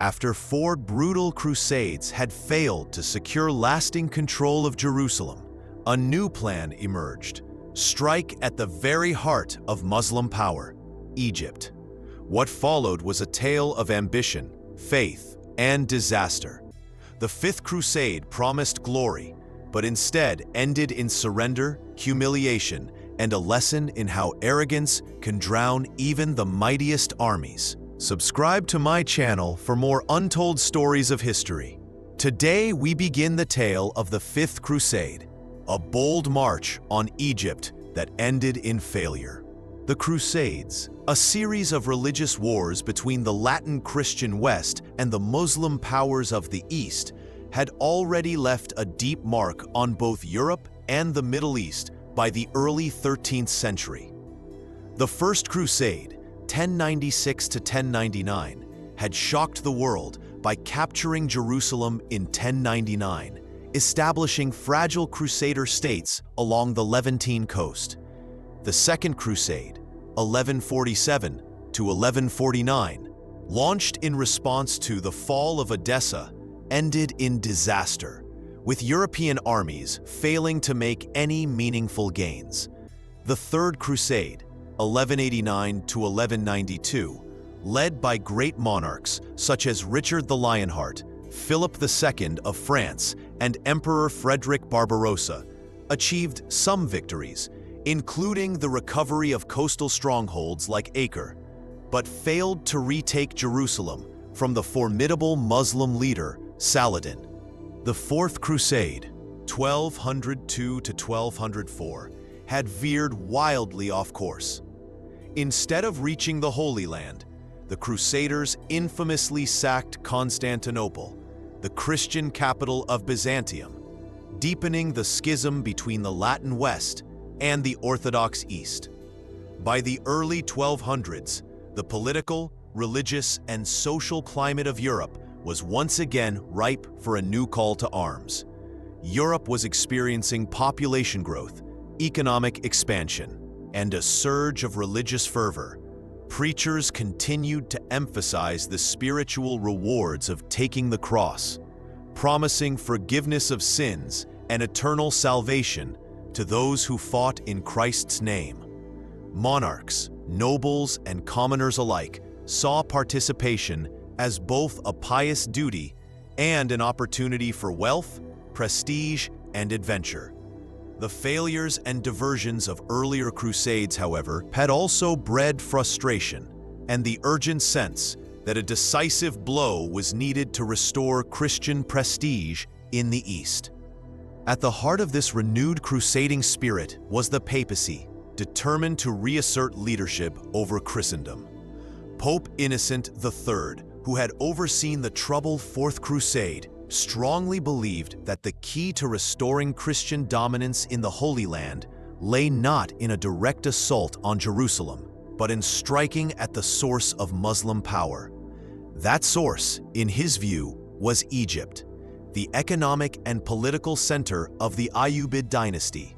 After 4 brutal crusades had failed to secure lasting control of Jerusalem, a new plan emerged: strike at the very heart of Muslim power, Egypt. What followed was a tale of ambition, faith, and disaster. The Fifth Crusade promised glory, but instead ended in surrender, humiliation, and a lesson in how arrogance can drown even the mightiest armies. Subscribe to my channel for more untold stories of history. Today we begin the tale of the Fifth Crusade, a bold march on Egypt that ended in failure. The Crusades, a series of religious wars between the Latin Christian West and the Muslim powers of the East, had already left a deep mark on both Europe and the Middle East by the early 13th century. The First Crusade, 1096 to 1099, had shocked the world by capturing Jerusalem in 1099, establishing fragile Crusader states along the Levantine coast. The Second Crusade, 1147 to 1149, launched in response to the fall of Edessa, ended in disaster, with European armies failing to make any meaningful gains. The Third Crusade, 1189 to 1192, led by great monarchs such as Richard the Lionheart, Philip II of France, and Emperor Frederick Barbarossa, achieved some victories, including the recovery of coastal strongholds like Acre, but failed to retake Jerusalem from the formidable Muslim leader Saladin. The Fourth Crusade, 1202 to 1204, had veered wildly off course. Instead of reaching the Holy Land, the Crusaders infamously sacked Constantinople, the Christian capital of Byzantium, deepening the schism between the Latin West and the Orthodox East. By the early 1200s, the political, religious, and social climate of Europe was once again ripe for a new call to arms. Europe was experiencing population growth, economic expansion, and a surge of religious fervor. Preachers continued to emphasize the spiritual rewards of taking the cross, promising forgiveness of sins and eternal salvation to those who fought in Christ's name. Monarchs, nobles, and commoners alike saw participation as both a pious duty and an opportunity for wealth, prestige, and adventure. The failures and diversions of earlier crusades, however, had also bred frustration and the urgent sense that a decisive blow was needed to restore Christian prestige in the East. At the heart of this renewed crusading spirit was the papacy, determined to reassert leadership over Christendom. Pope Innocent III, who had overseen the troubled Fourth Crusade, strongly believed that the key to restoring Christian dominance in the Holy Land lay not in a direct assault on Jerusalem, but in striking at the source of Muslim power. That source, in his view, was Egypt, the economic and political center of the Ayyubid dynasty.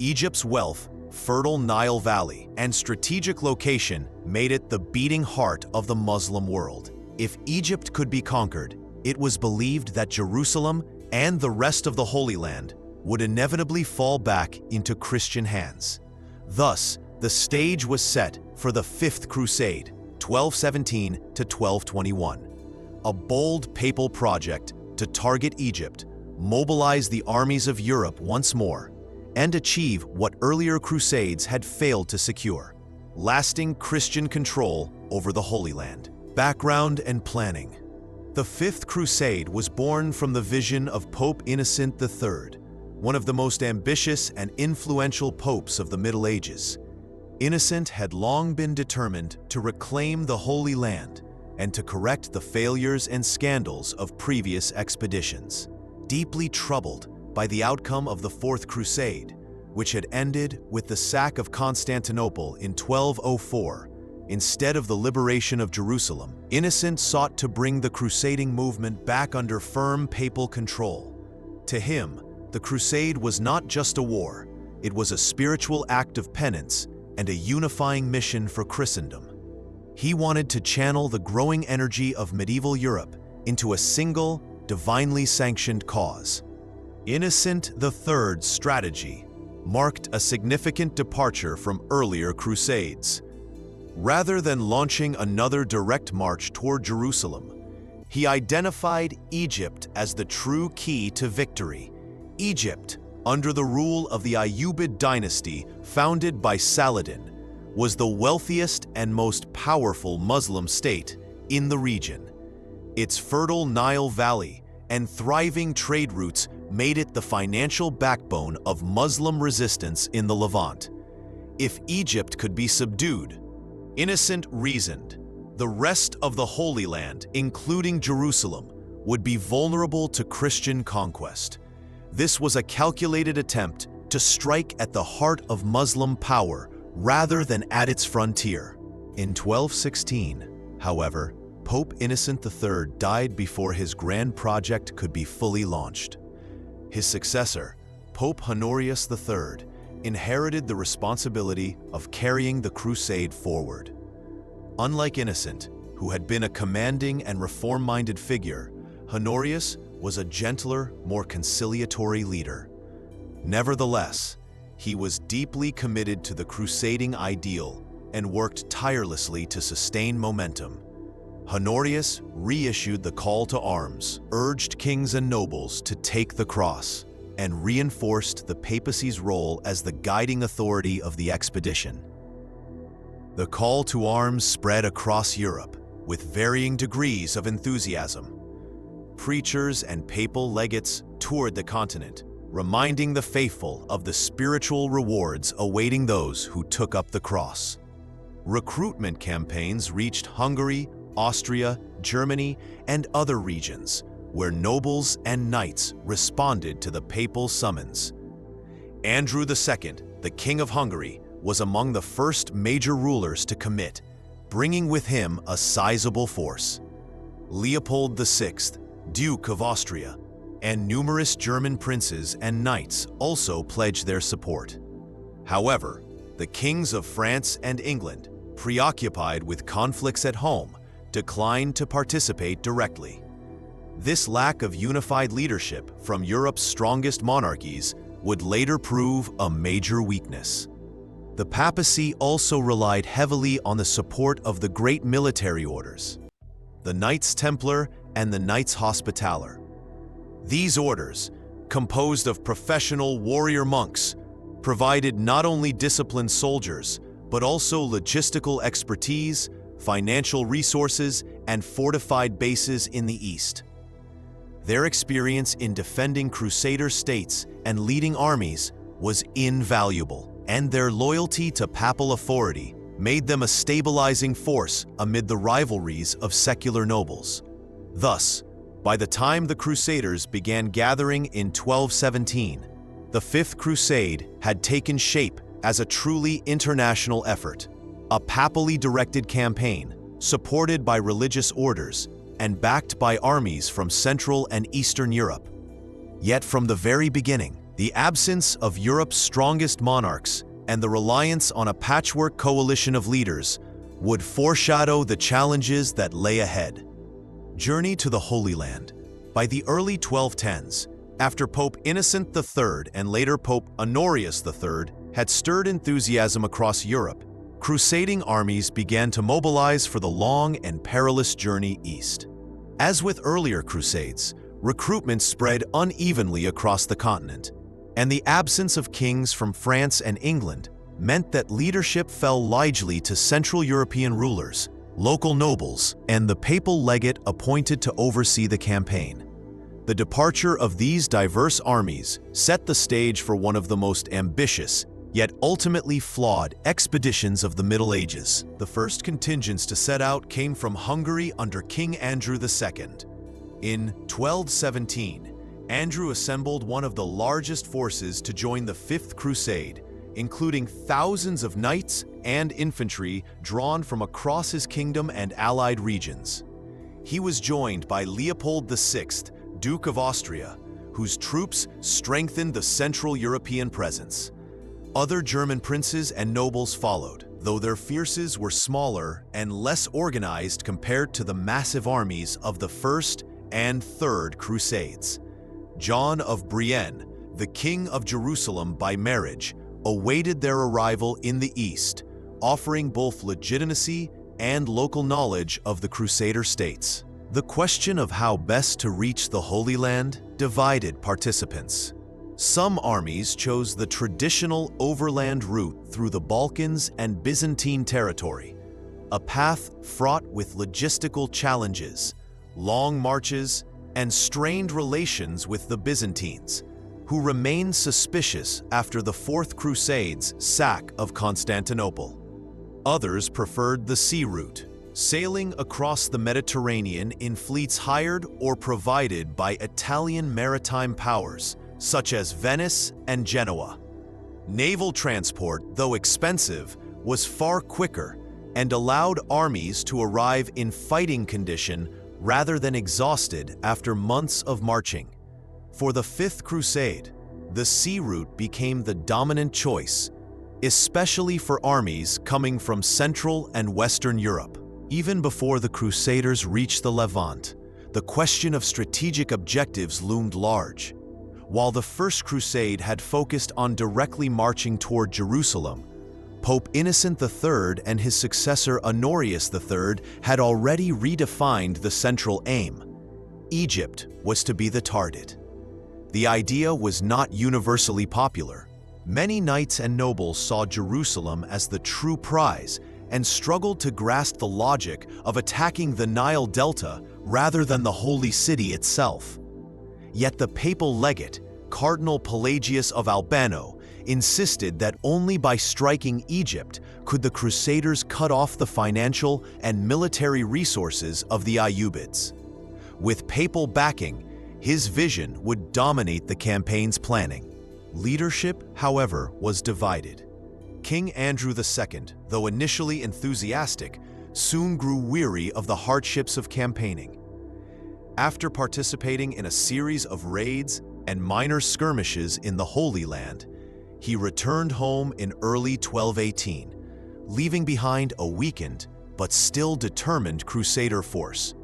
Egypt's wealth, fertile Nile Valley, and strategic location made it the beating heart of the Muslim world. If Egypt could be conquered, it was believed that Jerusalem and the rest of the Holy Land would inevitably fall back into Christian hands. Thus, the stage was set for the Fifth Crusade, 1217 to 1221, a bold papal project to target Egypt, mobilize the armies of Europe once more, and achieve what earlier crusades had failed to secure: lasting Christian control over the Holy Land. Background and planning. The Fifth Crusade was born from the vision of Pope Innocent III, one of the most ambitious and influential popes of the Middle Ages. Innocent had long been determined to reclaim the Holy Land and to correct the failures and scandals of previous expeditions. Deeply troubled by the outcome of the Fourth Crusade, which had ended with the sack of Constantinople in 1204, instead of the liberation of Jerusalem, Innocent sought to bring the crusading movement back under firm papal control. To him, the crusade was not just a war, it was a spiritual act of penance and a unifying mission for Christendom. He wanted to channel the growing energy of medieval Europe into a single, divinely sanctioned cause. Innocent III's strategy marked a significant departure from earlier crusades. Rather than launching another direct march toward Jerusalem, he identified Egypt as the true key to victory. Egypt, under the rule of the Ayyubid dynasty founded by Saladin, was the wealthiest and most powerful Muslim state in the region. Its fertile Nile Valley and thriving trade routes made it the financial backbone of Muslim resistance in the Levant. If Egypt could be subdued, Innocent reasoned, the rest of the Holy Land, including Jerusalem, would be vulnerable to Christian conquest. This was a calculated attempt to strike at the heart of Muslim power rather than at its frontier. In 1216, however, Pope Innocent III died before his grand project could be fully launched. His successor, Pope Honorius III, inherited the responsibility of carrying the crusade forward. Unlike Innocent, who had been a commanding and reform-minded figure, Honorius was a gentler, more conciliatory leader. Nevertheless, he was deeply committed to the crusading ideal and worked tirelessly to sustain momentum. Honorius reissued the call to arms, urged kings and nobles to take the cross, and reinforced the papacy's role as the guiding authority of the expedition. The call to arms spread across Europe with varying degrees of enthusiasm. Preachers and papal legates toured the continent, reminding the faithful of the spiritual rewards awaiting those who took up the cross. Recruitment campaigns reached Hungary, Austria, Germany, and other regions, where nobles and knights responded to the papal summons. Andrew II, the King of Hungary, was among the first major rulers to commit, bringing with him a sizable force. Leopold VI, Duke of Austria, and numerous German princes and knights also pledged their support. However, the kings of France and England, preoccupied with conflicts at home, declined to participate directly. This lack of unified leadership from Europe's strongest monarchies would later prove a major weakness. The papacy also relied heavily on the support of the great military orders, the Knights Templar and the Knights Hospitaller. These orders, composed of professional warrior monks, provided not only disciplined soldiers, but also logistical expertise, financial resources, and fortified bases in the East. Their experience in defending Crusader states and leading armies was invaluable, and their loyalty to papal authority made them a stabilizing force amid the rivalries of secular nobles. Thus, by the time the Crusaders began gathering in 1217, the Fifth Crusade had taken shape as a truly international effort, a papally directed campaign supported by religious orders and backed by armies from Central and Eastern Europe. Yet from the very beginning, the absence of Europe's strongest monarchs and the reliance on a patchwork coalition of leaders would foreshadow the challenges that lay ahead. Journey to the Holy Land. By the early 1210s, after Pope Innocent III and later Pope Honorius III had stirred enthusiasm across Europe, crusading armies began to mobilize for the long and perilous journey east. As with earlier crusades, recruitment spread unevenly across the continent, and the absence of kings from France and England meant that leadership fell largely to Central European rulers, local nobles, and the papal legate appointed to oversee the campaign. The departure of these diverse armies set the stage for one of the most ambitious, yet ultimately flawed, expeditions of the Middle Ages. The first contingents to set out came from Hungary under King Andrew II. In 1217, Andrew assembled one of the largest forces to join the Fifth Crusade, including thousands of knights and infantry drawn from across his kingdom and allied regions. He was joined by Leopold VI, Duke of Austria, whose troops strengthened the Central European presence. Other German princes and nobles followed, though their forces were smaller and less organized compared to the massive armies of the First and Third Crusades. John of Brienne, the King of Jerusalem by marriage, awaited their arrival in the East, offering both legitimacy and local knowledge of the Crusader states. The question of how best to reach the Holy Land divided participants. Some armies chose the traditional overland route through the Balkans and Byzantine territory, a path fraught with logistical challenges, long marches, and strained relations with the Byzantines, who remained suspicious after the Fourth Crusade's sack of Constantinople. Others preferred the sea route, sailing across the Mediterranean in fleets hired or provided by Italian maritime powers, such as Venice and Genoa. Naval transport, though expensive, was far quicker and allowed armies to arrive in fighting condition rather than exhausted after months of marching. For the Fifth Crusade, the sea route became the dominant choice, especially for armies coming from Central and Western Europe. Even before the Crusaders reached the Levant, the question of strategic objectives loomed large. While the First Crusade had focused on directly marching toward Jerusalem, Pope Innocent III and his successor Honorius III had already redefined the central aim. Egypt was to be the target. The idea was not universally popular. Many knights and nobles saw Jerusalem as the true prize and struggled to grasp the logic of attacking the Nile Delta rather than the Holy City itself. Yet the papal legate, Cardinal Pelagius of Albano, insisted that only by striking Egypt could the Crusaders cut off the financial and military resources of the Ayyubids. With papal backing, his vision would dominate the campaign's planning. Leadership, however, was divided. King Andrew II, though initially enthusiastic, soon grew weary of the hardships of campaigning. After participating in a series of raids and minor skirmishes in the Holy Land, he returned home in early 1218, leaving behind a weakened but still determined Crusader force.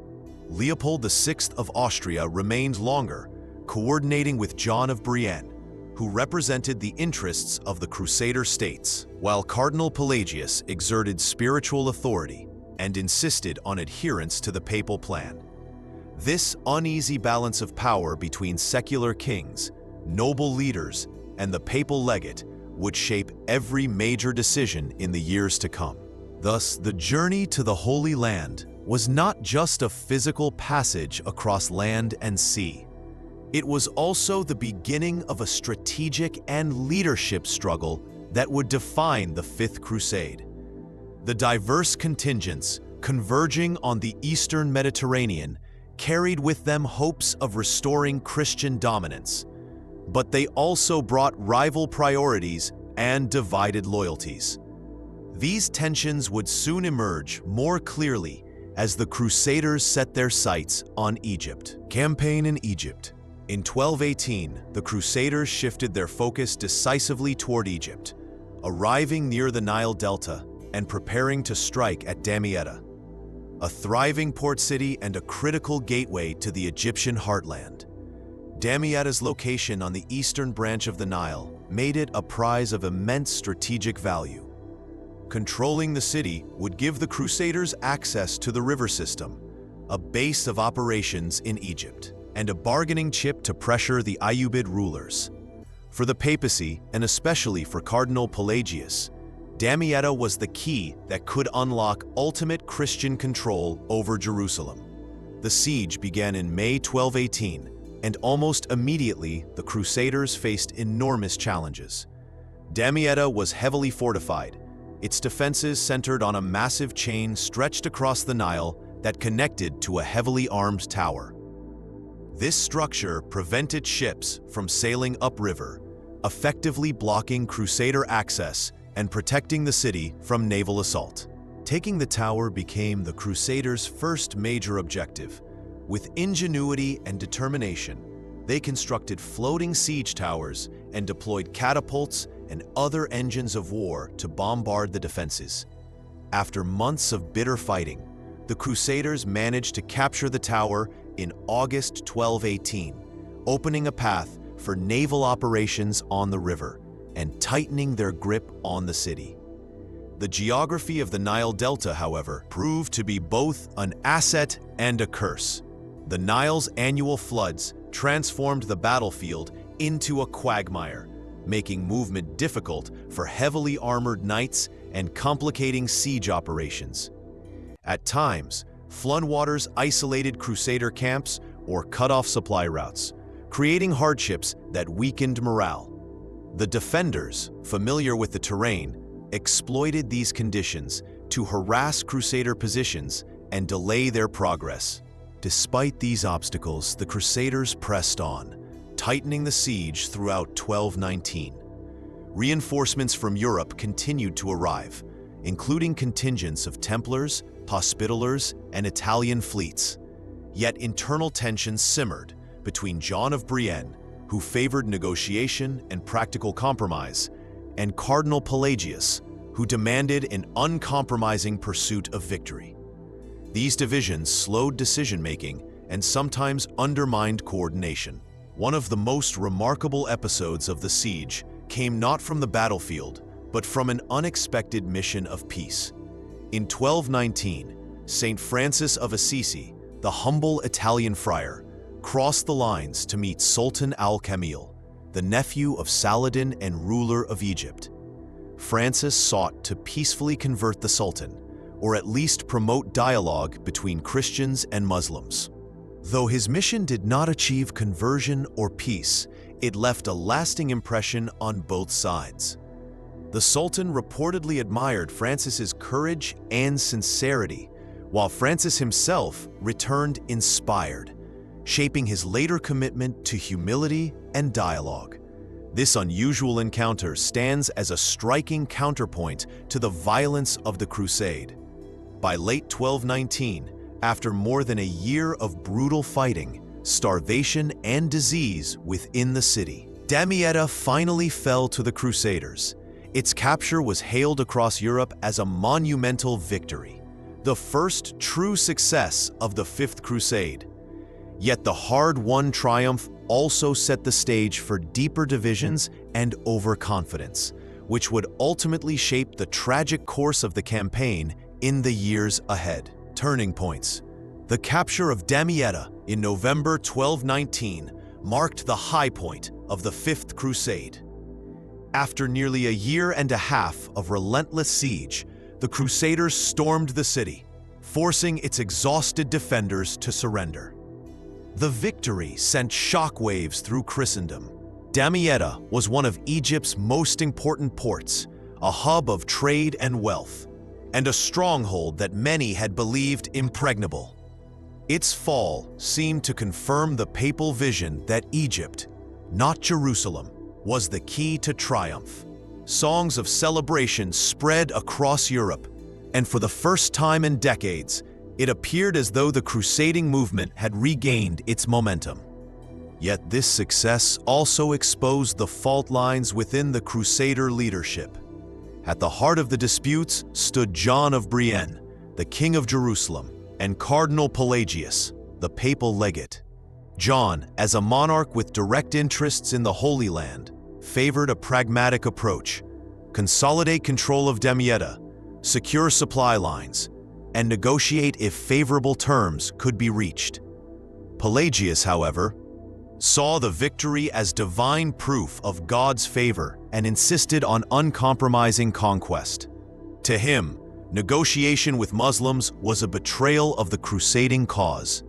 Leopold VI of Austria remained longer, coordinating with John of Brienne, who represented the interests of the Crusader states, while Cardinal Pelagius exerted spiritual authority and insisted on adherence to the papal plan. This uneasy balance of power between secular kings, noble leaders, and the papal legate would shape every major decision in the years to come. Thus, the journey to the Holy Land was not just a physical passage across land and sea. It was also the beginning of a strategic and leadership struggle that would define the Fifth Crusade. The diverse contingents converging on the Eastern Mediterranean carried with them hopes of restoring Christian dominance, but they also brought rival priorities and divided loyalties. These tensions would soon emerge more clearly as the Crusaders set their sights on Egypt. Campaign in Egypt. In 1218, the Crusaders shifted their focus decisively toward Egypt, arriving near the Nile Delta and preparing to strike at Damietta, a thriving port city and a critical gateway to the Egyptian heartland. Damietta's location on the eastern branch of the Nile made it a prize of immense strategic value. Controlling the city would give the Crusaders access to the river system, a base of operations in Egypt, and a bargaining chip to pressure the Ayyubid rulers. For the papacy, and especially for Cardinal Pelagius, Damietta was the key that could unlock ultimate Christian control over Jerusalem. The siege began in May 1218, and almost immediately the Crusaders faced enormous challenges. Damietta was heavily fortified, its defenses centered on a massive chain stretched across the Nile that connected to a heavily armed tower. This structure prevented ships from sailing upriver, effectively blocking Crusader access and protecting the city from naval assault. Taking the tower became the Crusaders' first major objective. With ingenuity and determination, they constructed floating siege towers and deployed catapults and other engines of war to bombard the defenses. After months of bitter fighting, the Crusaders managed to capture the tower in August 1218, opening a path for naval operations on the river and tightening their grip on the city. The geography of the Nile Delta, however, proved to be both an asset and a curse. The Nile's annual floods transformed the battlefield into a quagmire, making movement difficult for heavily armored knights and complicating siege operations. At times, floodwaters isolated Crusader camps or cut off supply routes, creating hardships that weakened morale. The defenders, familiar with the terrain, exploited these conditions to harass Crusader positions and delay their progress. Despite these obstacles, the Crusaders pressed on, tightening the siege throughout 1219. Reinforcements from Europe continued to arrive, including contingents of Templars, Hospitallers, and Italian fleets. Yet internal tensions simmered between John of Brienne, who favored negotiation and practical compromise, and Cardinal Pelagius, who demanded an uncompromising pursuit of victory. These divisions slowed decision-making and sometimes undermined coordination. One of the most remarkable episodes of the siege came not from the battlefield, but from an unexpected mission of peace. In 1219, Saint Francis of Assisi, the humble Italian friar, crossed the lines to meet Sultan al-Kamil, the nephew of Saladin and ruler of Egypt. Francis sought to peacefully convert the Sultan, or at least promote dialogue between Christians and Muslims. Though his mission did not achieve conversion or peace, it left a lasting impression on both sides. The Sultan reportedly admired Francis's courage and sincerity, while Francis himself returned inspired, shaping his later commitment to humility and dialogue. This unusual encounter stands as a striking counterpoint to the violence of the Crusade. By late 1219, after more than a year of brutal fighting, starvation, and disease within the city, Damietta finally fell to the Crusaders. Its capture was hailed across Europe as a monumental victory, the first true success of the Fifth Crusade. Yet the hard-won triumph also set the stage for deeper divisions and overconfidence, which would ultimately shape the tragic course of the campaign in the years ahead. Turning points. The capture of Damietta in November 1219 marked the high point of the Fifth Crusade. After nearly a year and a half of relentless siege, the Crusaders stormed the city, forcing its exhausted defenders to surrender. The victory sent shockwaves through Christendom. Damietta was one of Egypt's most important ports, a hub of trade and wealth, and a stronghold that many had believed impregnable. Its fall seemed to confirm the papal vision that Egypt, not Jerusalem, was the key to triumph. Songs of celebration spread across Europe, and for the first time in decades, it appeared as though the crusading movement had regained its momentum. Yet this success also exposed the fault lines within the Crusader leadership. At the heart of the disputes stood John of Brienne, the King of Jerusalem, and Cardinal Pelagius, the papal legate. John, as a monarch with direct interests in the Holy Land, favored a pragmatic approach: consolidate control of Damietta, secure supply lines, and negotiate if favorable terms could be reached. Pelagius, however, saw the victory as divine proof of God's favor and insisted on uncompromising conquest. To him, negotiation with Muslims was a betrayal of the crusading cause.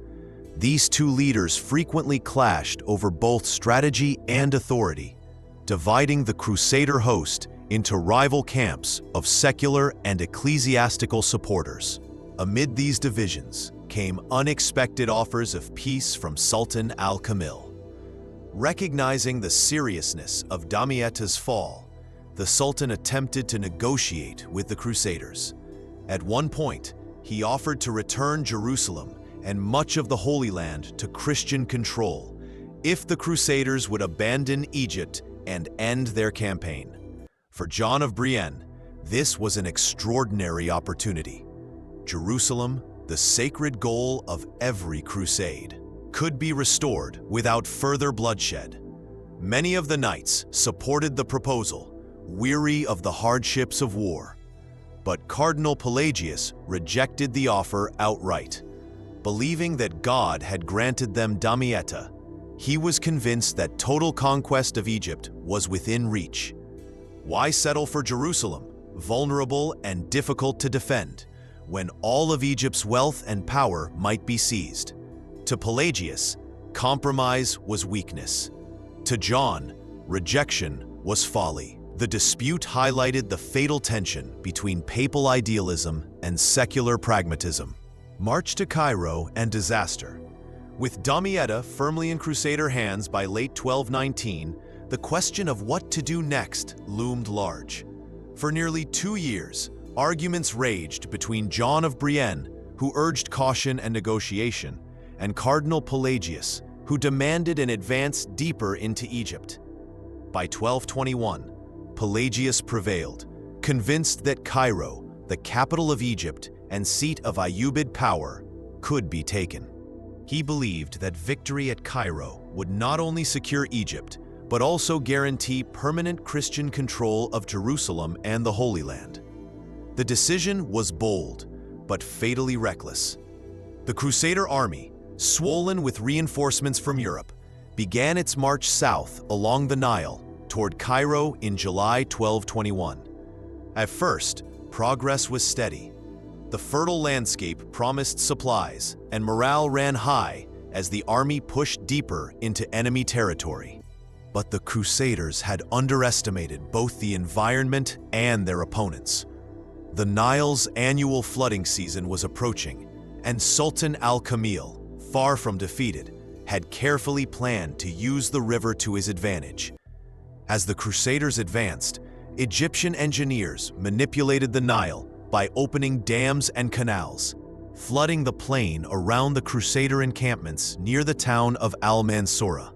These two leaders frequently clashed over both strategy and authority, dividing the Crusader host into rival camps of secular and ecclesiastical supporters. Amid these divisions came unexpected offers of peace from Sultan al-Kamil. Recognizing the seriousness of Damietta's fall, the Sultan attempted to negotiate with the Crusaders. At one point, he offered to return Jerusalem and much of the Holy Land to Christian control if the Crusaders would abandon Egypt and end their campaign. For John of Brienne, this was an extraordinary opportunity. Jerusalem, the sacred goal of every crusade. could be restored without further bloodshed. Many of the knights supported the proposal, weary of the hardships of war. But Cardinal Pelagius rejected the offer outright. Believing that God had granted them Damietta, he was convinced that total conquest of Egypt was within reach. Why settle for Jerusalem, vulnerable and difficult to defend, when all of Egypt's wealth and power might be seized? To Pelagius, compromise was weakness. To John, rejection was folly. The dispute highlighted the fatal tension between papal idealism and secular pragmatism. March to Cairo and disaster. With Damietta firmly in Crusader hands by late 1219, the question of what to do next loomed large. For nearly 2 years, arguments raged between John of Brienne, who urged caution and negotiation, and Cardinal Pelagius, who demanded an advance deeper into Egypt. By 1221, Pelagius prevailed, convinced that Cairo, the capital of Egypt and seat of Ayyubid power, could be taken. He believed that victory at Cairo would not only secure Egypt, but also guarantee permanent Christian control of Jerusalem and the Holy Land. The decision was bold, but fatally reckless. The Crusader army, swollen with reinforcements from Europe, began its march south along the Nile toward Cairo in July 1221. At first, progress was steady. The fertile landscape promised supplies, and morale ran high as the army pushed deeper into enemy territory. But the Crusaders had underestimated both the environment and their opponents. The Nile's annual flooding season was approaching, and Sultan al-Kamil, far from defeated, had carefully planned to use the river to his advantage. As the Crusaders advanced, Egyptian engineers manipulated the Nile by opening dams and canals, flooding the plain around the Crusader encampments near the town of Al-Mansura.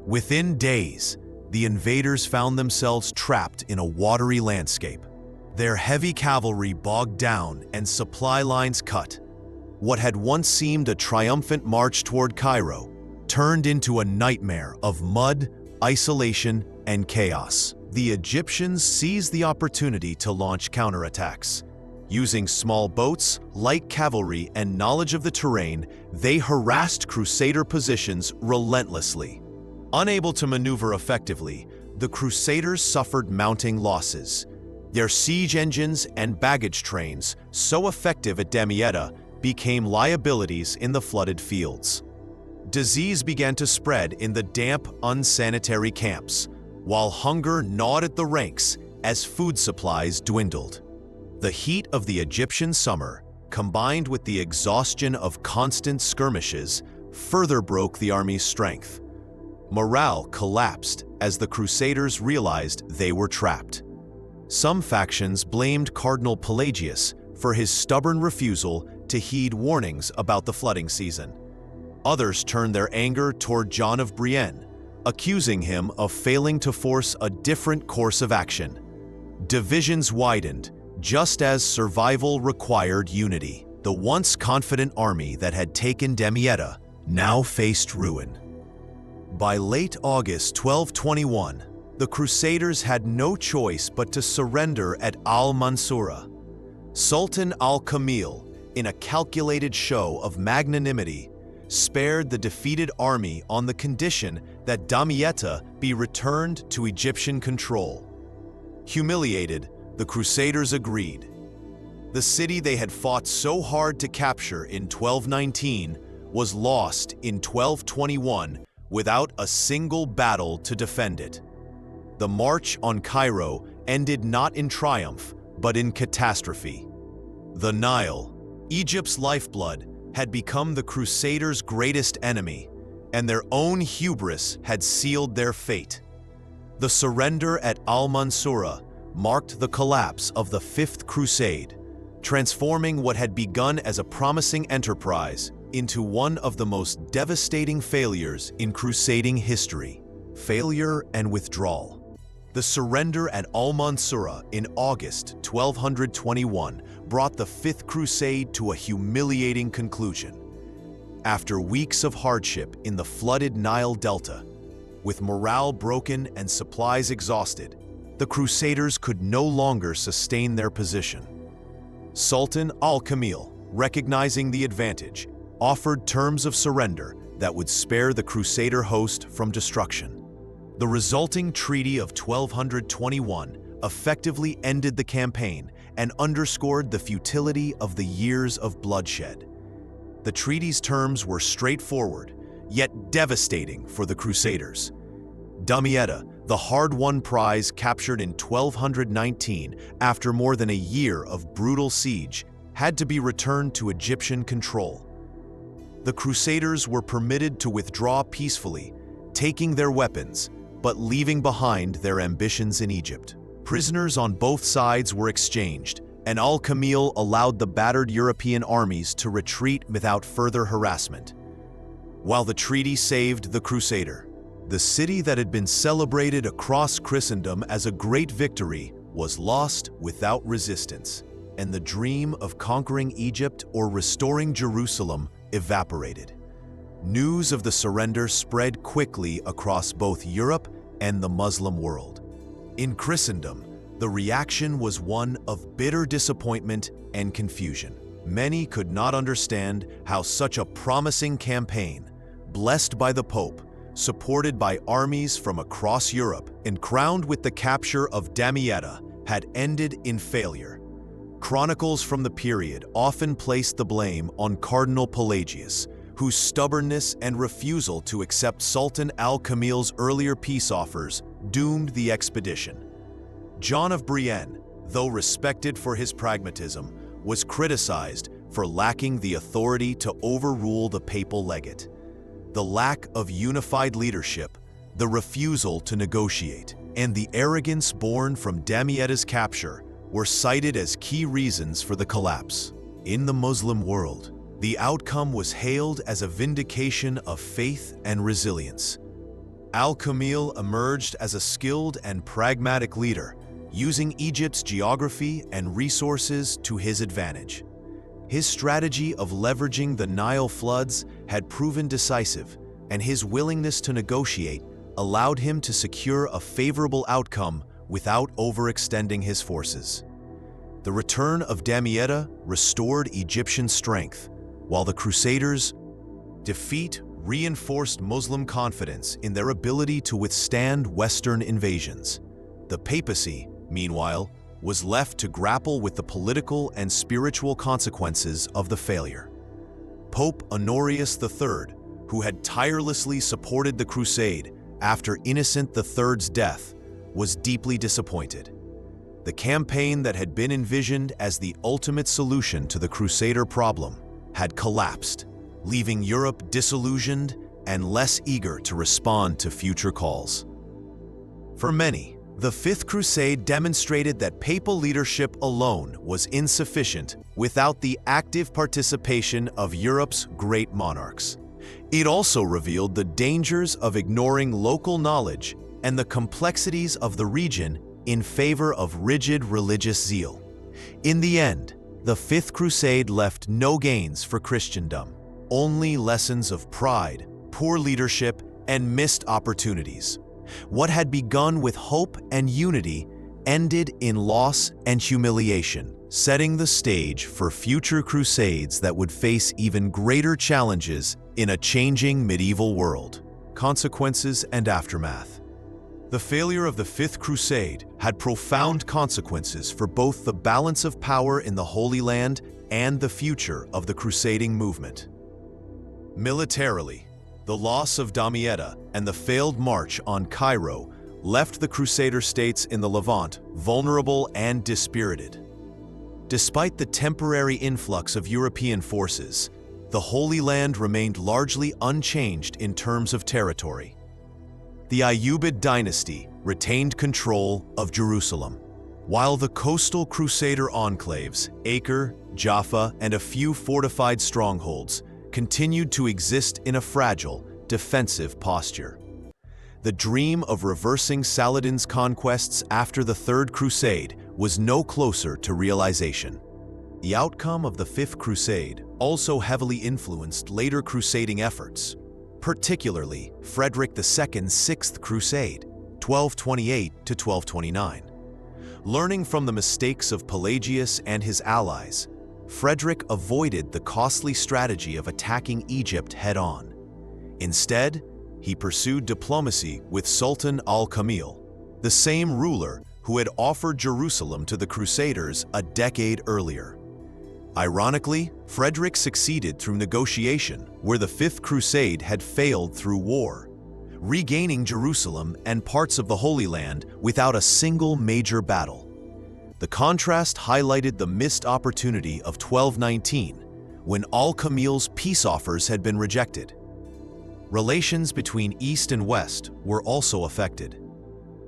Within days, the invaders found themselves trapped in a watery landscape. Their heavy cavalry bogged down and supply lines cut. What had once seemed a triumphant march toward Cairo turned into a nightmare of mud, isolation, and chaos. The Egyptians seized the opportunity to launch counterattacks. Using small boats, light cavalry, and knowledge of the terrain, they harassed Crusader positions relentlessly. Unable to maneuver effectively, the Crusaders suffered mounting losses. Their siege engines and baggage trains, so effective at Damietta, became liabilities in the flooded fields. Disease began to spread in the damp, unsanitary camps, while hunger gnawed at the ranks as food supplies dwindled. The heat of the Egyptian summer, combined with the exhaustion of constant skirmishes, further broke the army's strength. Morale collapsed as the Crusaders realized they were trapped. Some factions blamed Cardinal Pelagius for his stubborn refusal to heed warnings about the flooding season. Others turned their anger toward John of Brienne, accusing him of failing to force a different course of action. Divisions widened, just as survival required unity. The once confident army that had taken Damietta now faced ruin. By late August 1221, the Crusaders had no choice but to surrender at Al-Mansura. Sultan al-Kamil, in a calculated show of magnanimity, spared the defeated army on the condition that Damietta be returned to Egyptian control. Humiliated, the Crusaders agreed. The city they had fought so hard to capture in 1219 was lost in 1221 without a single battle to defend it. The march on Cairo ended not in triumph, but in catastrophe. The Nile, Egypt's lifeblood, had become the Crusaders' greatest enemy, and their own hubris had sealed their fate. The surrender at Al-Mansura marked the collapse of the Fifth Crusade, transforming what had begun as a promising enterprise into one of the most devastating failures in crusading history: failure and withdrawal. The surrender at Al-Mansura in August 1221 brought the Fifth Crusade to a humiliating conclusion. After weeks of hardship in the flooded Nile Delta, with morale broken and supplies exhausted, the Crusaders could no longer sustain their position. Sultan al-Kamil, recognizing the advantage, offered terms of surrender that would spare the Crusader host from destruction. The resulting Treaty of 1221 effectively ended the campaign and underscored the futility of the years of bloodshed. The treaty's terms were straightforward, yet devastating for the Crusaders. Damietta, the hard-won prize captured in 1219 after more than a year of brutal siege, had to be returned to Egyptian control. The Crusaders were permitted to withdraw peacefully, taking their weapons, but leaving behind their ambitions in Egypt. Prisoners on both sides were exchanged, and al-Kamil allowed the battered European armies to retreat without further harassment. While the treaty saved the Crusader, the city that had been celebrated across Christendom as a great victory was lost without resistance, and the dream of conquering Egypt or restoring Jerusalem evaporated. News of the surrender spread quickly across both Europe and the Muslim world. In Christendom, the reaction was one of bitter disappointment and confusion. Many could not understand how such a promising campaign, blessed by the Pope, supported by armies from across Europe, and crowned with the capture of Damietta, had ended in failure. Chronicles from the period often placed the blame on Cardinal Pelagius, whose stubbornness and refusal to accept Sultan al-Kamil's earlier peace offers doomed the expedition. John of Brienne, though respected for his pragmatism, was criticized for lacking the authority to overrule the papal legate. The lack of unified leadership, the refusal to negotiate, and the arrogance born from Damietta's capture were cited as key reasons for the collapse. In the Muslim world, the outcome was hailed as a vindication of faith and resilience. Al-Kamil emerged as a skilled and pragmatic leader, using Egypt's geography and resources to his advantage. His strategy of leveraging the Nile floods had proven decisive, and his willingness to negotiate allowed him to secure a favorable outcome without overextending his forces. The return of Damietta restored Egyptian strength, while the Crusaders' defeat reinforced Muslim confidence in their ability to withstand Western invasions. The papacy, meanwhile, was left to grapple with the political and spiritual consequences of the failure. Pope Honorius III, who had tirelessly supported the crusade after Innocent III's death, was deeply disappointed. The campaign that had been envisioned as the ultimate solution to the Crusader problem had collapsed, leaving Europe disillusioned and less eager to respond to future calls. For many, the Fifth Crusade demonstrated that papal leadership alone was insufficient without the active participation of Europe's great monarchs. It also revealed the dangers of ignoring local knowledge and the complexities of the region in favor of rigid religious zeal. In the end, the Fifth Crusade left no gains for Christendom, only lessons of pride, poor leadership, and missed opportunities. What had begun with hope and unity ended in loss and humiliation, setting the stage for future crusades that would face even greater challenges in a changing medieval world. Consequences and aftermath. The failure of the Fifth Crusade had profound consequences for both the balance of power in the Holy Land and the future of the crusading movement. Militarily, the loss of Damietta and the failed march on Cairo left the Crusader states in the Levant vulnerable and dispirited. Despite the temporary influx of European forces, the Holy Land remained largely unchanged in terms of territory. The Ayyubid dynasty retained control of Jerusalem, while the coastal Crusader enclaves, Acre, Jaffa, and a few fortified strongholds continued to exist in a fragile, defensive posture. The dream of reversing Saladin's conquests after the Third Crusade was no closer to realization. The outcome of the Fifth Crusade also heavily influenced later crusading efforts, particularly Frederick II's Sixth Crusade, 1228 to 1229. Learning from the mistakes of Pelagius and his allies, Frederick avoided the costly strategy of attacking Egypt head-on. Instead, he pursued diplomacy with Sultan al-Kamil, the same ruler who had offered Jerusalem to the Crusaders a decade earlier. Ironically, Frederick succeeded through negotiation where the Fifth Crusade had failed through war, regaining Jerusalem and parts of the Holy Land without a single major battle. The contrast highlighted the missed opportunity of 1219, when al-Kamil's peace offers had been rejected. Relations between East and West were also affected.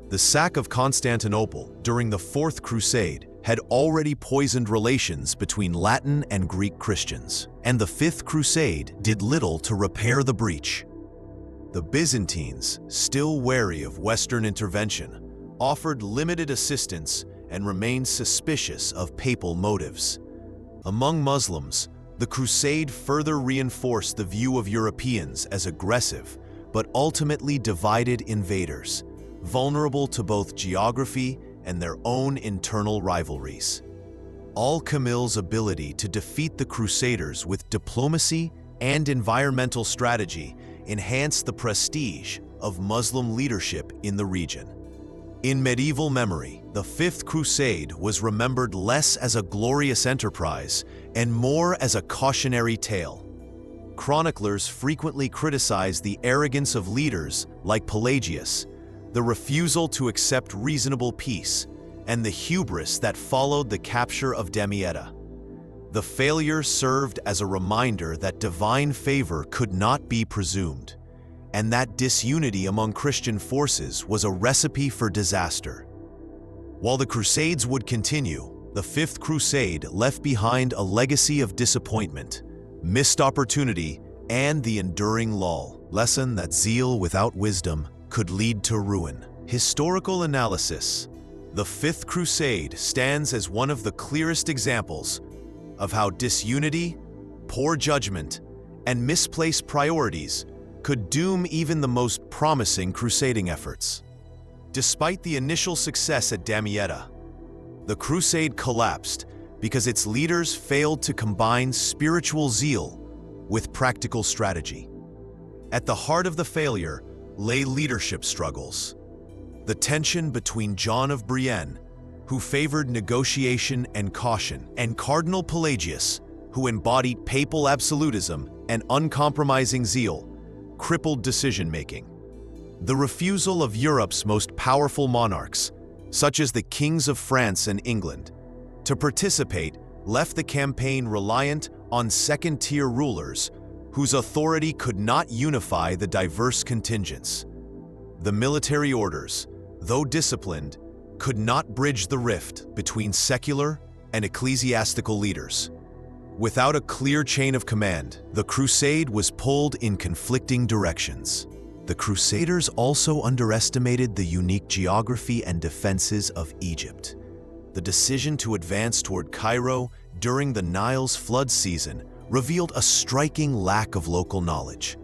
The sack of Constantinople during the Fourth Crusade had already poisoned relations between Latin and Greek Christians, and the Fifth Crusade did little to repair the breach. The Byzantines, still wary of Western intervention, offered limited assistance and remained suspicious of papal motives. Among Muslims, the Crusade further reinforced the view of Europeans as aggressive, but ultimately divided invaders, vulnerable to both geography and their own internal rivalries. Al-Kamil's ability to defeat the Crusaders with diplomacy and environmental strategy enhanced the prestige of Muslim leadership in the region. In medieval memory, the Fifth Crusade was remembered less as a glorious enterprise and more as a cautionary tale. Chroniclers frequently criticized the arrogance of leaders like Pelagius, the refusal to accept reasonable peace, and the hubris that followed the capture of Damietta. The failure served as a reminder that divine favor could not be presumed, and that disunity among Christian forces was a recipe for disaster. While the Crusades would continue, the Fifth Crusade left behind a legacy of disappointment, missed opportunity, and the enduring lesson that zeal without wisdom could lead to ruin. Historical analysis. The Fifth Crusade stands as one of the clearest examples of how disunity, poor judgment, and misplaced priorities could doom even the most promising crusading efforts. Despite the initial success at Damietta, the crusade collapsed because its leaders failed to combine spiritual zeal with practical strategy. At the heart of the failure lay leadership struggles. The tension between John of Brienne, who favored negotiation and caution, and Cardinal Pelagius, who embodied papal absolutism and uncompromising zeal, crippled decision-making. The refusal of Europe's most powerful monarchs, such as the kings of France and England, to participate left the campaign reliant on second-tier rulers whose authority could not unify the diverse contingents. The military orders, though disciplined, could not bridge the rift between secular and ecclesiastical leaders. Without a clear chain of command, the crusade was pulled in conflicting directions. The Crusaders also underestimated the unique geography and defenses of Egypt. The decision to advance toward Cairo during the Nile's flood season revealed a striking lack of local knowledge.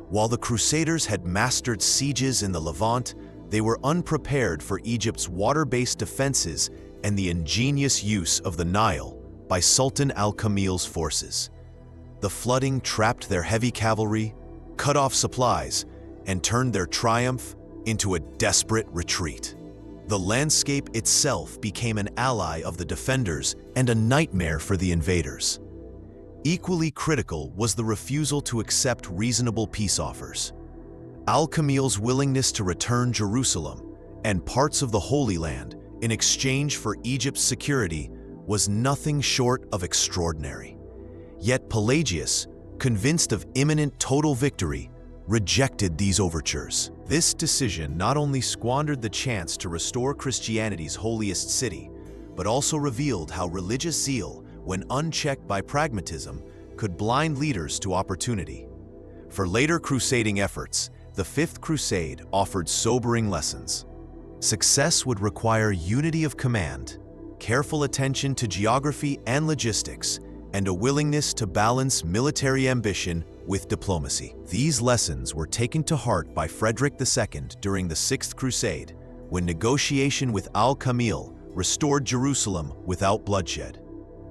While the Crusaders had mastered sieges in the Levant, they were unprepared for Egypt's water-based defenses and the ingenious use of the Nile by Sultan al-Kamil's forces. The flooding trapped their heavy cavalry, cut off supplies, and turned their triumph into a desperate retreat. The landscape itself became an ally of the defenders and a nightmare for the invaders. Equally critical was the refusal to accept reasonable peace offers. Al-Kamil's willingness to return Jerusalem and parts of the Holy Land in exchange for Egypt's security was nothing short of extraordinary. Yet Pelagius, convinced of imminent total victory, rejected these overtures. This decision not only squandered the chance to restore Christianity's holiest city, but also revealed how religious zeal, when unchecked by pragmatism, could blind leaders to opportunity. For later crusading efforts, the Fifth Crusade offered sobering lessons. Success would require unity of command, careful attention to geography and logistics, and a willingness to balance military ambition with diplomacy. These lessons were taken to heart by Frederick II during the Sixth Crusade, when negotiation with Al-Kamil restored Jerusalem without bloodshed.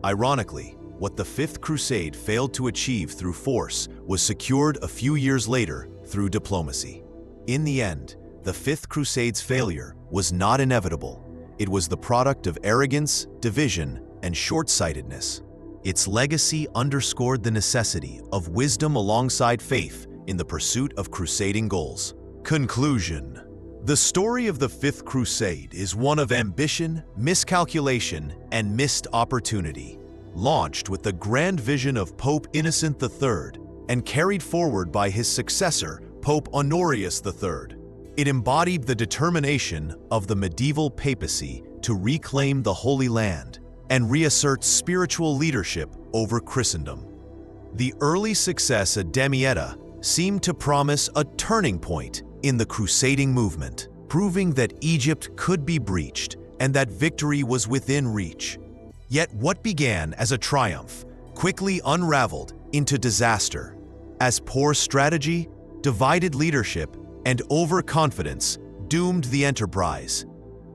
Ironically, what the Fifth Crusade failed to achieve through force was secured a few years later through diplomacy. In the end, the Fifth Crusade's failure was not inevitable. It was the product of arrogance, division, and short-sightedness. Its legacy underscored the necessity of wisdom alongside faith in the pursuit of crusading goals. Conclusion. The story of the Fifth Crusade is one of ambition, miscalculation, and missed opportunity. Launched with the grand vision of Pope Innocent III and carried forward by his successor, Pope Honorius III, it embodied the determination of the medieval papacy to reclaim the Holy Land and reassert spiritual leadership over Christendom. The early success at Damietta seemed to promise a turning point in the crusading movement, proving that Egypt could be breached and that victory was within reach. Yet what began as a triumph quickly unraveled into disaster, as poor strategy, divided leadership, and overconfidence doomed the enterprise.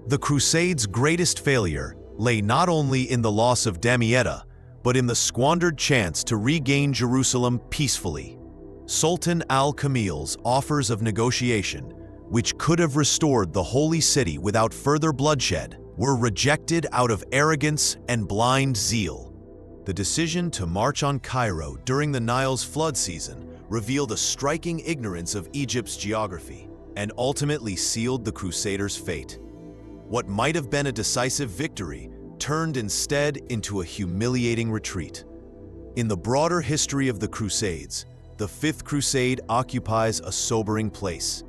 The Crusade's greatest failure lay not only in the loss of Damietta, but in the squandered chance to regain Jerusalem peacefully. Sultan al-Kamil's offers of negotiation, which could have restored the holy city without further bloodshed, were rejected out of arrogance and blind zeal. The decision to march on Cairo during the Nile's flood season revealed a striking ignorance of Egypt's geography and ultimately sealed the Crusaders' fate. What might have been a decisive victory turned instead into a humiliating retreat. In the broader history of the Crusades, the Fifth Crusade occupies a sobering place.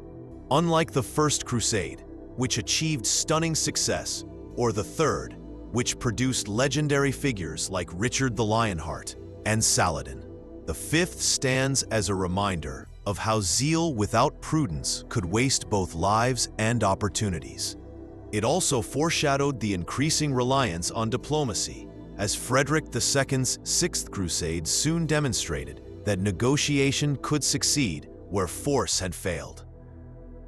Unlike the First Crusade, which achieved stunning success, or the Third, which produced legendary figures like Richard the Lionheart and Saladin, the Fifth stands as a reminder of how zeal without prudence could waste both lives and opportunities. It also foreshadowed the increasing reliance on diplomacy, as Frederick II's Sixth Crusade soon demonstrated that negotiation could succeed where force had failed.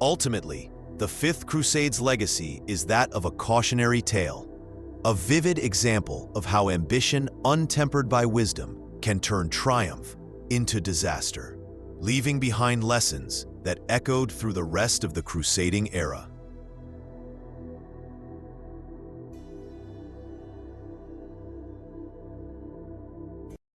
Ultimately, the Fifth Crusade's legacy is that of a cautionary tale, a vivid example of how ambition untempered by wisdom can turn triumph into disaster, leaving behind lessons that echoed through the rest of the crusading era.